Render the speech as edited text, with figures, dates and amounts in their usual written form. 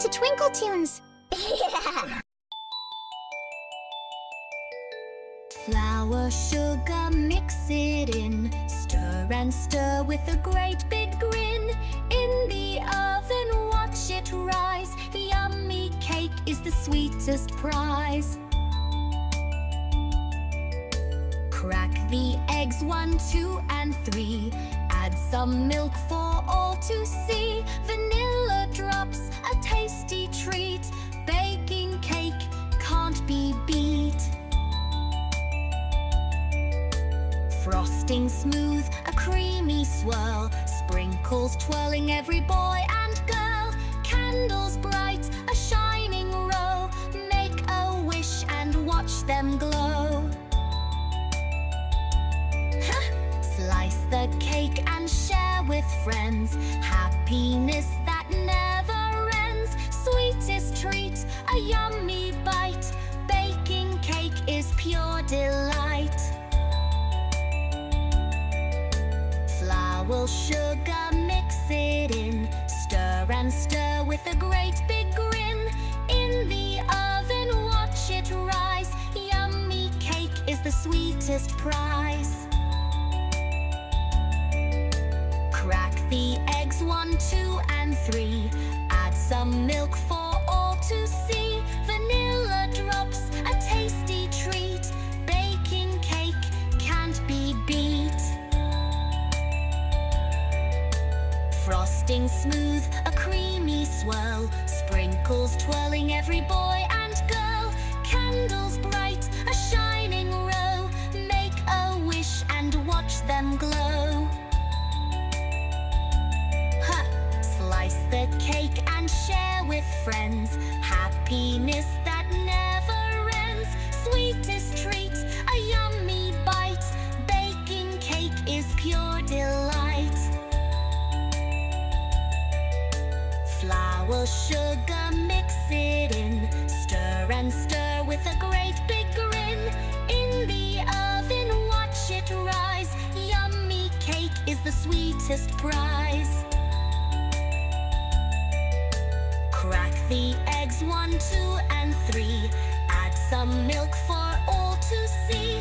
to TwinkleToons. Flour, sugar, mix it in. Stir and stir with a great big grin. In the oven, watch it rise. Yummy cake is the sweetest prize. Crack the eggs 1, 2, and 3. Add some milk for all to see. Vanilla drops, a tasty treat. Baking cake can't be beat. Frosting smooth, a creamy swirl. Sprinkles twirling every boy and girl. Candles bright, a shining row. Make a wish and watch them glow. Slice the cake and share with friends. Happiness that never ends. Sweetest treat, a yummy bite. Baking cake is pure delight. Flour, sugar, mix it in. Stir and stir with a great big grin. In the oven, watch it rise. Yummy cake is the sweetest prize. Crack the eggs 1, 2, and 3. Add some milk for all to see. Vanilla drops, a tasty treat. Baking cake can't be beat. Frosting smooth, a creamy swirl. Sprinkles twirling every boy and girl. Candles bright, a shining row. Make a wish and watch them glow. Slice the cake and share with friends. Happiness that never ends. Sweetest treat, a yummy bite. Baking cake is pure delight. Flour, sugar, mix it in. Stir and stir with a great big grin. In the oven, watch it rise. Yummy cake is the sweetest prize. Crack the eggs 1, 2, and 3. Add some milk for all to see.